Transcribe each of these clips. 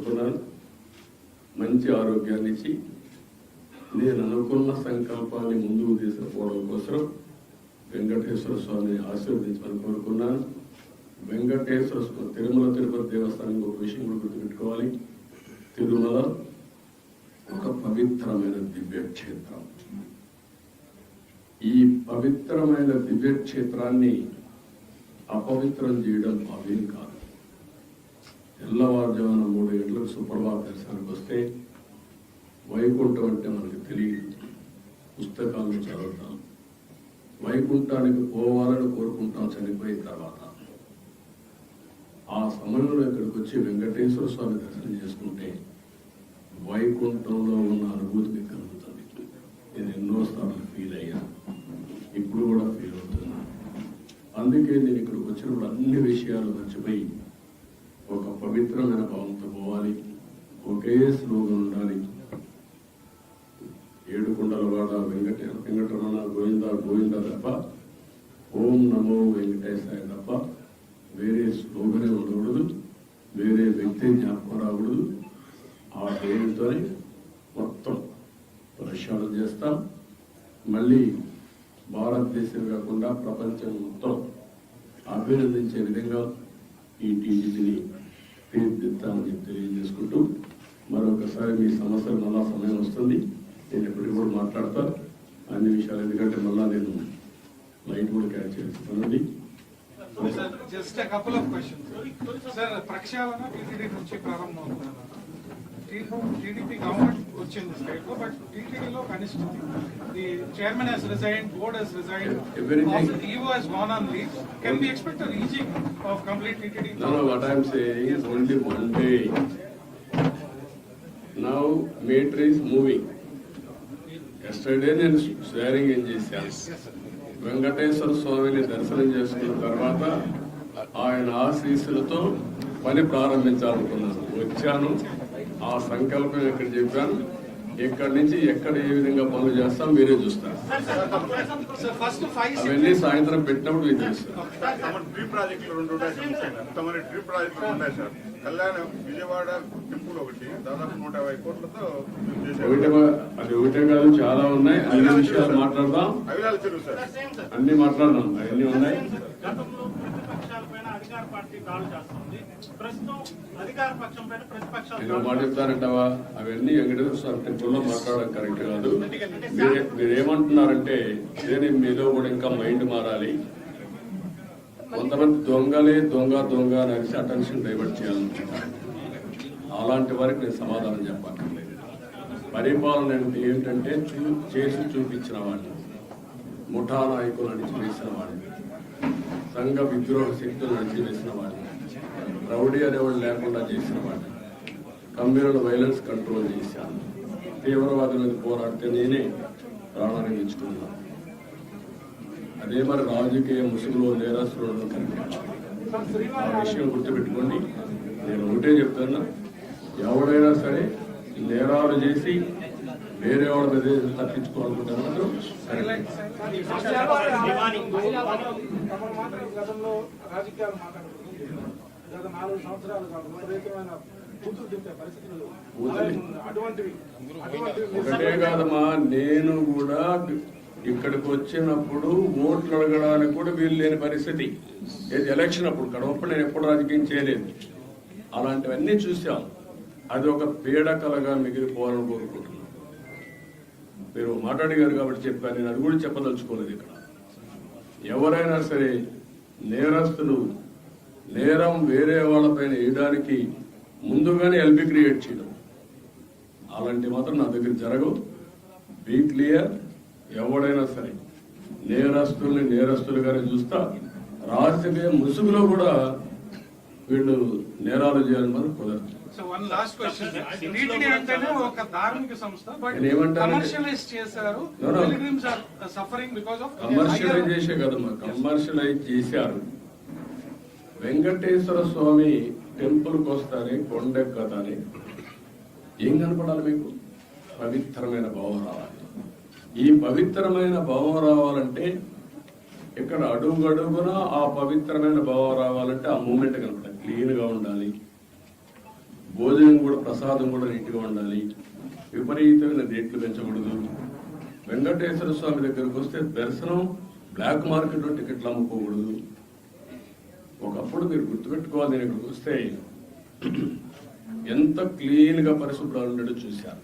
కోరుకున్నాను. మంచి ఆరోగ్యాన్ని ఇచ్చి నేను అనుకున్న సంకల్పాన్ని ముందుకు తీసుకుపోవడం కోసం వెంకటేశ్వర స్వామిని ఆశీర్వదించమని కోరుకున్నాను. వెంకటేశ్వర స్వామి తిరుమల తిరుపతి దేవస్థానం ఒక విషయం కూడా గుర్తుపెట్టుకోవాలి. తిరుమల ఒక పవిత్రమైన దివ్యక్షేత్రం. ఈ పవిత్రమైన దివ్యక్షేత్రాన్ని అపవిత్రం చేయడం భావ్యం కాదు. తెల్లవారుజామున 3 గంటలకు సుప్రభాత దర్శనానికి వస్తే వైకుంఠం అంటే మనకు తెలియదు, పుస్తకాలను చదువుతాం. వైకుంఠానికి పోవాలని కోరుకుంటాం చనిపోయిన తర్వాత. ఆ సమయంలో ఇక్కడికి వచ్చి వెంకటేశ్వర స్వామి దర్శనం చేసుకుంటే వైకుంఠంలో ఉన్న అనుభూతి కలుగుతుంది. నేను ఎన్నోసార్లు ఫీల్ అయ్యాను, ఇప్పుడు కూడా ఫీల్ అవుతున్నాను. అందుకే నేను ఇక్కడికి వచ్చినప్పుడు అన్ని విషయాలు మర్చిపోయి ఒక పవిత్రమైన భావంతో పోవాలి. ఒకే స్లోగన్ ఉండాలి. ఏడుకొండలవాడ వెంకటరమణ గోవింద గోవింద తప్ప, ఓం నమో వెంకటేశాయ తప్ప వేరే స్లోగనే ఉండకూడదు, వేరే వ్యక్తి జ్ఞాపకం రాకూడదు. ఆ పేరుతోనే మొత్తం ప్రక్షాళన చేస్తాం. మళ్ళీ భారతదేశం కాకుండా ప్రపంచం మొత్తం అభినందించే విధంగా ఈ టీజీని తీర్చిదిద్దామని చెప్పి తెలియజేసుకుంటూ, మరొకసారి మీ సమస్యలు మళ్ళా సమయం వస్తుంది, నేను ఎప్పటికీ కూడా మాట్లాడతాను అన్ని విషయాలు. ఎందుకంటే మళ్ళా నేను లైట్ కూడా క్యాచ్ చేస్తున్నానండి. Just a couple of questions. Sir, ప్రక్షాళన టీటీడీ నుంచి ప్రారంభమవుతున్నారు. టీడీపీ గవర్నమెంట్ వచ్చింది స్టేట్ లో, బట్ టీటీడీలో కనిష్ఠితి. The chairman has resigned, board has resigned, EO has gone on leave. Can we expect a rejig of complete TTD? No, what I am saying is only one day. Now matter is moving. Yesterday నేను స్వేరింగ్ ఏం చేశాను. వెంకటేశ్వర స్వామిని దర్శనం చేసుకున్న తర్వాత ఆయన ఆశీస్సులతో పని ప్రారంభించాలనుకున్నాను. వచ్చాను, ఆ సంకల్పం ఇక్కడ చెప్పాను. ఇక్కడి నుంచి ఎక్కడ ఏ విధంగా పనులు చేస్తాం మీరే చూస్తారు. అవన్నీ సాయంత్రం పెట్టినప్పుడు మీకు తెలుస్తారు. అది ఒకటే కాదు, చాలా ఉన్నాయి. అన్ని విషయాలు మాట్లాడదాం, అన్ని మాట్లాడదాం. అవన్నీ ఉన్నాయి. మాట చెప్తానంటావా? అవన్నీ వెంకటేశ్వర స్వామి టెంపుల్లో మాట్లాడడం కరెక్ట్ కాదు. మీరేమంటున్నారంటే ఇదే మీలో కూడా ఇంకా మైండ్ మారాలి. కొంతమంది దొంగలే దొంగ దొంగ అని అరిసి అటెన్షన్ డైవర్ట్ చేయాలనుకుంటారు. అలాంటి వారికి నేను సమాధానం చెప్పక్కర్లేదు. పరిపాలన ఏంటంటే చేసి చూపించిన వాడిని, ముఠా నాయకులు అణిచివేసిన వాడిని, సంఘ విద్రోహ శక్తులు అణిచివేసిన వాడిని, రౌడీ అనేవాళ్ళు లేకుండా చేసిన వాడిని, కమ్యూనల్ వైలెన్స్ కంట్రోల్ చేశాను. తీవ్రవాదుల మీద పోరాడితే నేనే ప్రాణాన్ని ఇచ్చుకున్నాను. అదే మరి రాజకీయ ముసుగులో నేరస్తులు కనిపించాలి. ఆ విషయం గుర్తుపెట్టుకోండి. నేను ఒకటే చెప్తున్నా, ఎవడైనా సరే నేరాలు చేసి వేరే వాళ్ళ మీద తప్పించుకోవాలనుకుంటున్నారు. ఒకటే కాదమ్మా, నేను కూడా ఇక్కడికి వచ్చినప్పుడు ఓట్లు అడగడానికి కూడా వీలు లేని పరిస్థితి. ఎలక్షన్ అప్పుడు కడవప్పుడు నేను ఎప్పుడు రాజకీయం చేయలేదు. అలాంటివన్నీ చూసాం. అది ఒక పీడకలగా మిగిలిపోవాలని కోరుకుంటున్నాను. మీరు మాట్లాడిగారు కాబట్టి చెప్పాను, నేను అది కూడా చెప్పదలుచుకోలేదు. ఇక్కడ ఎవరైనా సరే నేరస్తులు నేరం వేరే వాళ్ళపైన వేయడానికి ముందుగానే ఎల్బీ క్రియేట్ చేయడం, అలాంటి మాత్రం నా దగ్గర జరగవు. Be clear. ఎవడైనా సరే నేరస్తుల్ని నేరస్తులుగానే చూస్తా. రాజకీయ ముసుగులో కూడా వీళ్ళు నేరాలు చేయాలని మనం కుదరదు. కమర్షియలైజ్ చేసే కదమ్మా, కమర్షియలైజ్ చేశారు. వెంకటేశ్వర స్వామి టెంపుల్కి వస్తానే కొండెక్కతానే ఏం కనపడాలి మీకు? పవిత్రమైన భావం రావాలి. ఈ పవిత్రమైన భావం రావాలంటే ఇక్కడ అడుగడుగున ఆ పవిత్రమైన భావం రావాలంటే ఆ మూమెంట్ కనపడాలి. క్లీన్గా ఉండాలి, భోజనం కూడా ప్రసాదం కూడా నీట్గా ఉండాలి, విపరీతమైన రేట్లు పెంచకూడదు. వెంకటేశ్వర స్వామి దగ్గరకు వస్తే దర్శనం బ్లాక్ మార్కెట్లో టికెట్లు అమ్ముకోకూడదు. ఒకప్పుడు మీరు గుర్తుపెట్టుకోవాలి, నేను ఇక్కడికి వస్తే ఎంత క్లీన్గా పరిశుభ్రాలు ఉండేటో చూశాను.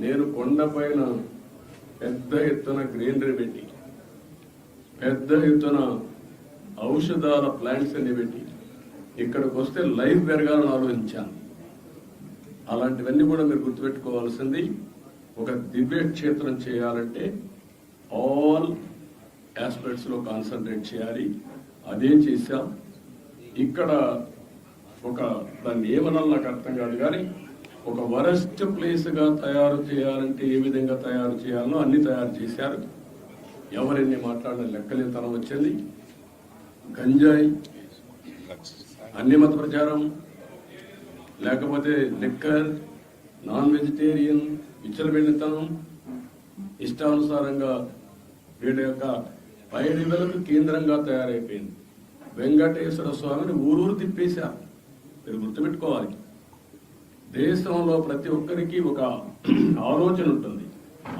నేను కొండపైన పెద్ద ఎత్తున గ్రీనరీ పెట్టి, పెద్ద ఎత్తున ఔషధాల ప్లాంట్స్ అన్ని పెట్టి ఇక్కడికి వస్తే లైఫ్ పెరగాలని ఆలోచించాను. అలాంటివన్నీ కూడా మీరు గుర్తుపెట్టుకోవాల్సింది. ఒక దివ్య క్షేత్రం చేయాలంటే ఆల్ ఆస్పెక్ట్స్ లో కాన్సన్ట్రేట్ చేయాలి. అదే చేశాం. ఇక్కడ ఒక దాన్ని ఏమన్నా నాకు అర్థం కాదు, కానీ ఒక వరస్ట్ ప్లేస్ గా తయారు చేయాలంటే ఏ విధంగా తయారు చేయాలో అన్ని తయారు చేశారు. ఎవరెన్ని మాట్లాడిన లెక్కలేతనం వచ్చింది. గంజాయి, అన్ని మత ప్రచారం, లేకపోతే లిక్కర్, నాన్ వెజిటేరియన్, విచ్చలబెడితనం, ఇష్టానుసారంగా వీళ్ళ యొక్క పైరులకు కేంద్రంగా తయారైపోయింది. వెంకటేశ్వర స్వామిని ఊరూరు తిప్పేశారు. మీరు గుర్తుపెట్టుకోవాలి, దేశంలో ప్రతి ఒక్కరికి ఒక ఆలోచన ఉంటుంది.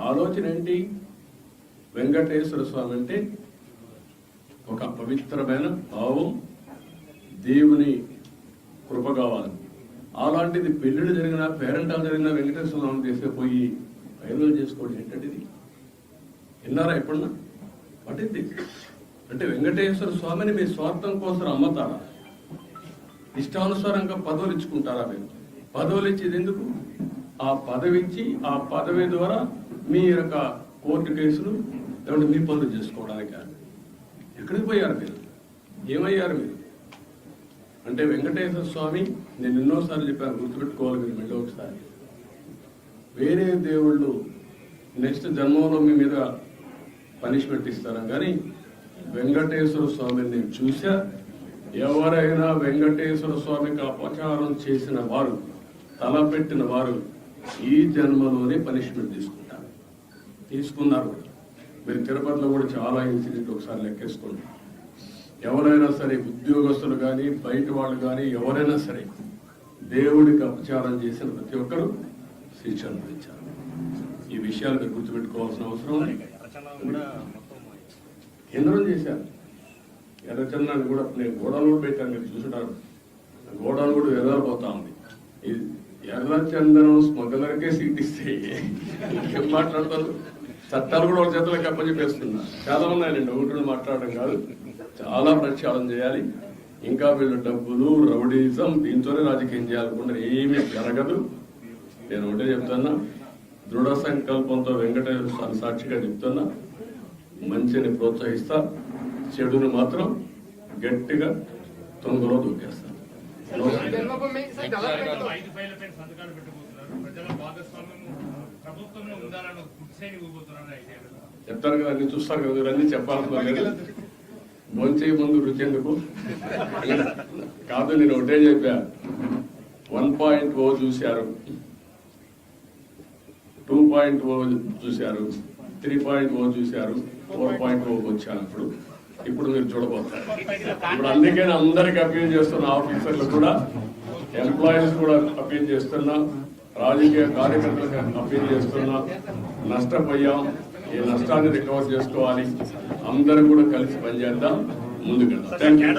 ఆలోచన ఏంటి? వెంకటేశ్వర స్వామి అంటే ఒక పవిత్రమైన భావం, దేవుని కృప కావాలి. అలాంటిది పెళ్లిళ్ళు జరిగినా, పేరెంటాలు జరిగినా వెంకటేశ్వర స్వామి తీసుకుపోయి వైరల్ చేసుకోవడం ఏంటంటే ఇది విన్నారా ఎప్పుడన్నా? పట్టింది అంటే వెంకటేశ్వర స్వామిని మీ స్వార్థం కోసం అమ్మతారా? ఇష్టానుసారంగా పదవులు ఇచ్చుకుంటారా? మీరు పదవులు ఇచ్చేది ఎందుకు? ఆ పదవి ఇచ్చి ఆ పదవి ద్వారా మీ యొక్క కోర్టు కేసులు లేదంటే మీ పనులు చేసుకోవడానికి ఎక్కడికి పోయారు మీరు? ఏమయ్యారు మీరు? అంటే వెంకటేశ్వర స్వామి, నేను ఎన్నోసార్లు చెప్పాను, గుర్తుపెట్టుకోవాలి మీరు మళ్ళీ ఒకసారి. వేరే దేవుళ్ళు నెక్స్ట్ జన్మంలో మీ మీద పనిష్మెంట్ ఇస్తారా, కానీ వెంకటేశ్వర స్వామిని నేను చూసా. ఎవరైనా వెంకటేశ్వర స్వామికి అపచారం చేసిన వారు, తలపెట్టిన వారు ఈ జన్మలోనే పనిష్మెంట్ తీసుకున్నారు. మీరు తిరుపతిలో కూడా చాలా ఇన్సిడెంట్ ఒకసారి లెక్కేసుకోండి. ఎవరైనా సరే, ఉద్యోగస్తులు కానీ బయట వాళ్ళు కానీ ఎవరైనా సరే, దేవుడికి అపచారం చేసిన ప్రతి ఒక్కరూ శిక్ష అనుభవించారు. ఈ విషయాలు మీరు గుర్తుపెట్టుకోవాల్సిన అవసరం ఉంది. కేంద్రం చేశారు. ఎర్రచందనాన్ని కూడా నేను గోడలు కూడా పెట్టాను, మీరు చూసుంటారు. గోడలు కూడా ఎర్రపోతా ఉంది. ఎర్రచందనం స్మగ్లర్కే సీట్ ఇస్తే ఏం మాట్లాడతారు? చట్టాలు కూడా వాళ్ళ చేతులకు అప్పచెప్పేస్తున్నా. చాలా ఉన్నాయండి, ఒకటి మాట్లాడడం కాదు, చాలా ప్రక్షాళన చేయాలి. ఇంకా వీళ్ళు డబ్బులు, రౌడీజం, దీంతోనే రాజకీయం చేయాలనుకుంటే ఏమీ జరగదు. నేను ఒకటే చెప్తున్నా, దృఢ సంకల్పంతో వెంకటేశ్వర స్వామి సాక్షిగా చెప్తున్నా, మంచిని ప్రోత్సహిస్తా, చెడును మాత్రం గట్టిగా తొందరలో దూకేస్తా. చెప్తారు కదా, అన్ని చూస్తారు కదా, అన్ని చెప్పాల్సిన భోంచేయ ముందు రుచి ఎందుకు కాదు. నేను ఒకటే చెప్పా, 1.0 చూశారు, 2.0 చూశారు, 3.0 చూశారు, 4.0 వచ్చాను. ఇప్పుడు మీరు చూడబోతారు. ఇప్పుడు అందుకే అందరికి అప్పీల్ చేస్తున్న, ఆఫీసర్లు కూడా, ఎంప్లాయీస్ కూడా అప్పీల్ చేస్తున్నా, రాజకీయ కార్యకర్తలకు అప్పీల్ చేస్తున్నా. నష్టపోయాం, ఈ నష్టాన్ని రికవర్ చేసుకోవాలి. అందరూ కూడా కలిసి పనిచేద్దాం, ముందుకెళ్దాం. Thank you.